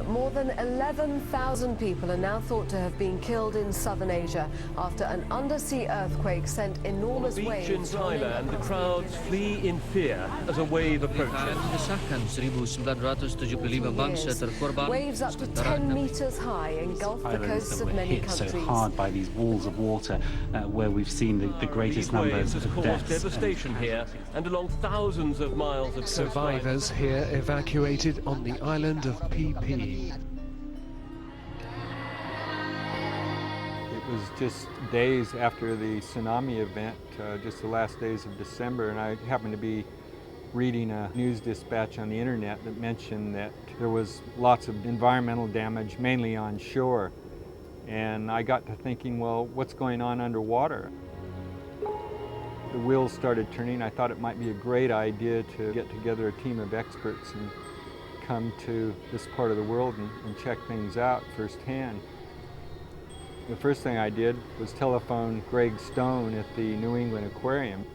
More than 11,000 people are now thought to have been killed in southern Asia after an undersea earthquake sent enormous waves. On the beach in Thailand, the crowds flee in fear as a wave approaches. Waves up to 10 meters high engulf the coasts of many countries. So hard by these walls of water, where we've seen the greatest numbers of deaths. Devastation here and along thousands of miles of survivors here evacuated on the island of PP. It was just days after the tsunami event, just the last days of December, and I happened to be reading a news dispatch on the internet that mentioned that there was lots of environmental damage, mainly on shore. And I got to thinking, well, what's going on underwater? The wheels started turning. I thought it might be a great idea to get together a team of experts and come to this part of the world and check things out firsthand. The first thing I did was telephone Greg Stone at the New England Aquarium.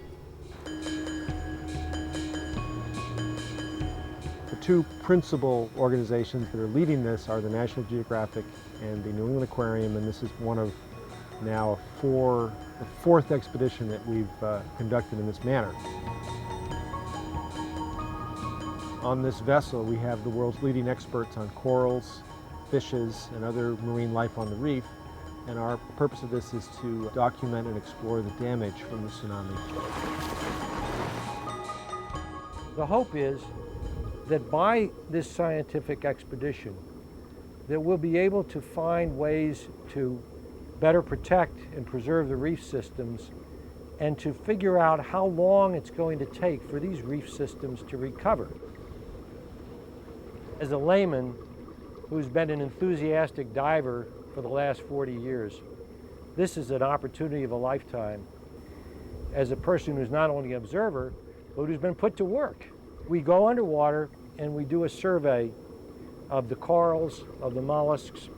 The two principal organizations that are leading this are the National Geographic and the New England Aquarium, and this is one of now the fourth expedition that we've conducted in this manner. On this vessel, we have the world's leading experts on corals, fishes, and other marine life on the reef, and our purpose of this is to document and explore the damage from the tsunami. The hope is that by this scientific expedition, that we'll be able to find ways to better protect and preserve the reef systems and to figure out how long it's going to take for these reef systems to recover. As a layman who's been an enthusiastic diver for the last 40 years, this is an opportunity of a lifetime. As a person who's not only an observer, but who's been put to work. We go underwater and we do a survey of the corals, of the mollusks,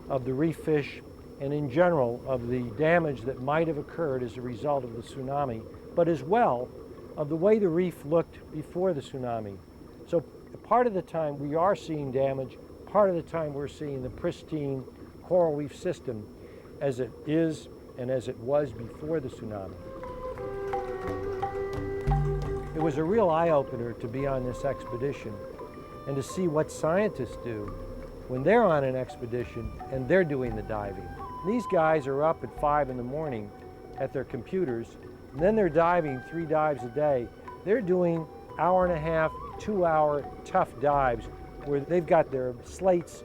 of the reef fish, and in general of the damage that might have occurred as a result of the tsunami, but as well of the way the reef looked before the tsunami. So part of the time we are seeing damage, part of the time we're seeing the pristine coral reef system as it is and as it was before the tsunami. It was a real eye-opener to be on this expedition and to see what scientists do when they're on an expedition and they're doing the diving. These guys are up at 5 in the morning at their computers, and then they're diving 3 dives a day. They're doing hour-and-a-half, 2-hour tough dives where they've got their slates,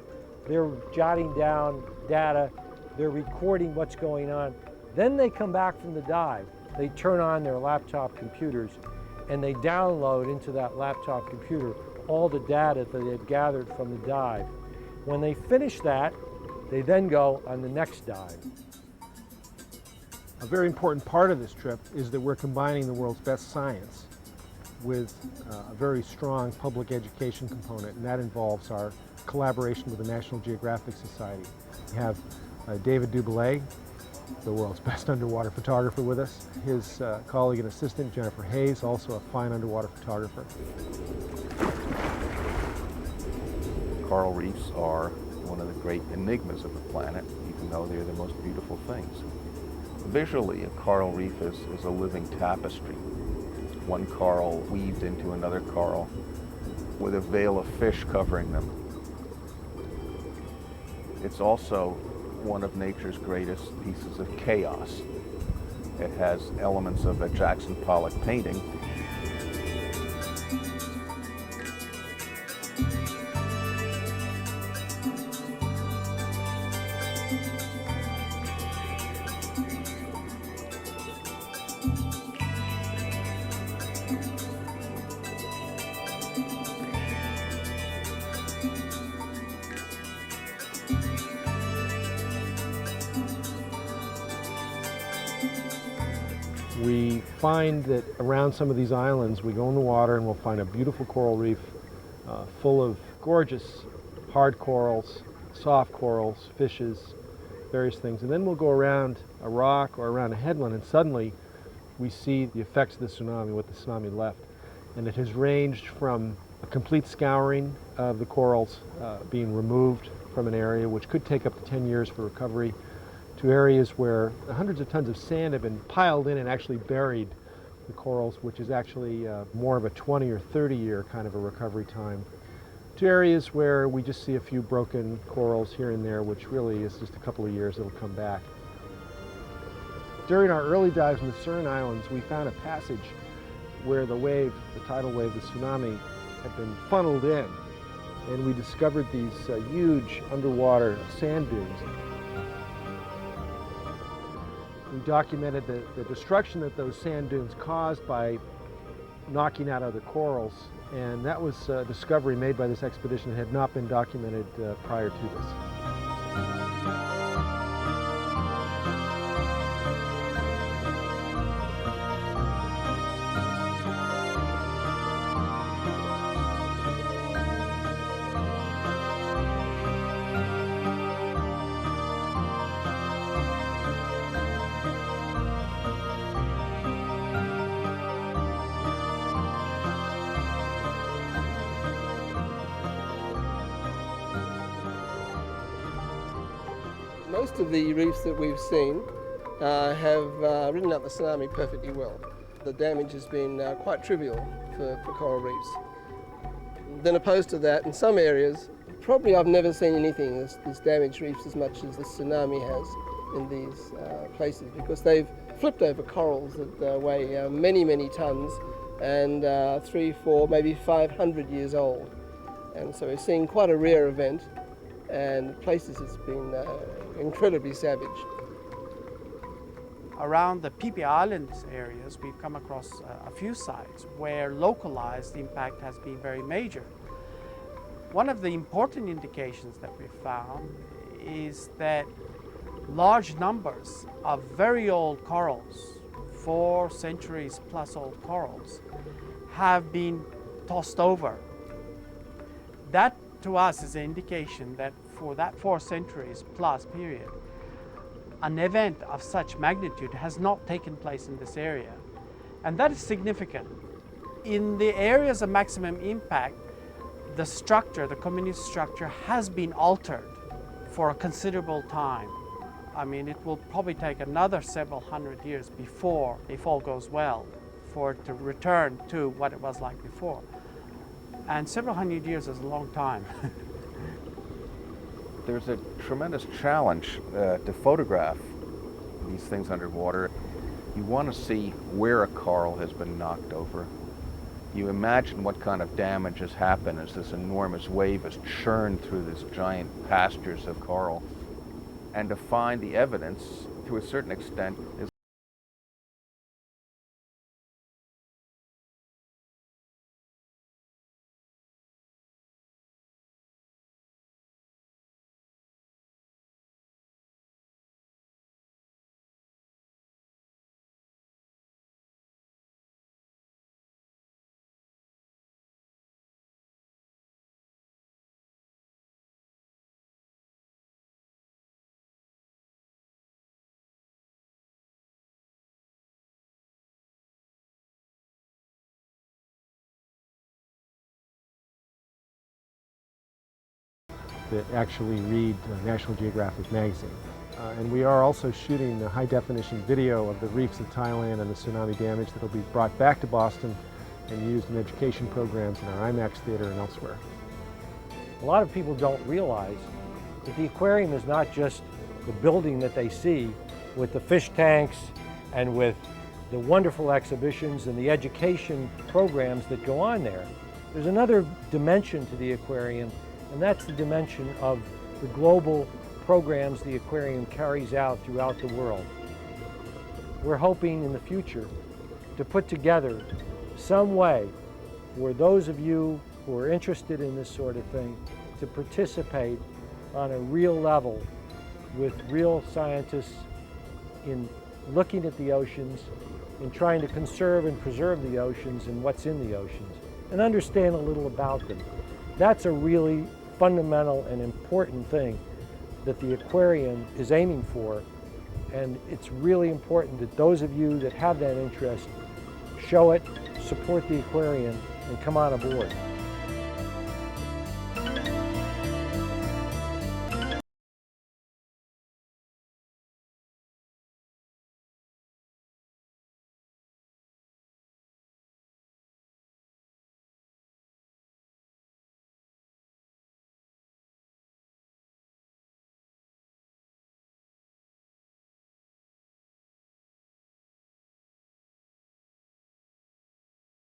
they're jotting down data, they're recording what's going on. Then they come back from the dive. They turn on their laptop computers and they download into that laptop computer all the data that they've gathered from the dive. When they finish that, they then go on the next dive. A very important part of this trip is that we're combining the world's best science with a very strong public education component, and that involves our collaboration with the National Geographic Society. We have David Duboulet, the world's best underwater photographer, with us. His colleague and assistant, Jennifer Hayes, also a fine underwater photographer. Coral reefs are one of the great enigmas of the planet, even though they're the most beautiful things. Visually, a coral reef is a living tapestry. One coral weaved into another coral with a veil of fish covering them. It's also one of nature's greatest pieces of chaos. It has elements of a Jackson Pollock painting. We find that around some of these islands, we go in the water and we'll find a beautiful coral reef full of gorgeous hard corals, soft corals, fishes, various things. And then we'll go around a rock or around a headland and suddenly we see the effects of the tsunami, what the tsunami left. And it has ranged from a complete scouring of the corals being removed from an area, which could take up to 10 years for recovery, to areas where hundreds of tons of sand have been piled in and actually buried the corals, which is actually more of a 20 or 30 year kind of a recovery time, to areas where we just see a few broken corals here and there, which really is just a couple of years it'll come back. During our early dives in the Sern Islands, we found a passage where the wave, the tidal wave, the tsunami, had been funneled in, and we discovered these huge underwater sand dunes. We documented the destruction that those sand dunes caused by knocking out other corals, and that was a discovery made by this expedition that had not been documented prior to this. Most of the reefs that we've seen have ridden out the tsunami perfectly well. The damage has been quite trivial for coral reefs. Then opposed to that, in some areas, probably I've never seen anything that's damaged reefs as much as the tsunami has in these places, because they've flipped over corals that weigh many, many tons and 300, 400, maybe 500 years old. And so we're seeing quite a rare event, and places has been incredibly savage. Around the PP Islands areas, we've come across a few sites where localized impact has been very major. One of the important indications that we've found is that large numbers of very old corals, 4 centuries plus old corals, have been tossed over. That to us is an indication that for that 4 centuries plus period, an event of such magnitude has not taken place in this area. And that is significant. In the areas of maximum impact, the structure, the community structure, has been altered for a considerable time. I mean, it will probably take another several hundred years before, if all goes well, for it to return to what it was like before. And several hundred years is a long time. There's a tremendous challenge to photograph these things underwater. You want to see where a coral has been knocked over. You imagine what kind of damage has happened as this enormous wave has churned through this giant pastures of coral. And to find the evidence, to a certain extent, is that actually read National Geographic magazine. And we are also shooting a high-definition video of the reefs of Thailand and the tsunami damage that will be brought back to Boston and used in education programs in our IMAX theater and elsewhere. A lot of people don't realize that the aquarium is not just the building that they see with the fish tanks and with the wonderful exhibitions and the education programs that go on there. There's another dimension to the aquarium, and that's the dimension of the global programs the aquarium carries out throughout the world. We're hoping in the future to put together some way for those of you who are interested in this sort of thing to participate on a real level with real scientists in looking at the oceans, in trying to conserve and preserve the oceans and what's in the oceans, and understand a little about them. That's a really fundamental and important thing that the aquarium is aiming for, and it's really important that those of you that have that interest show it, support the aquarium, and come on aboard.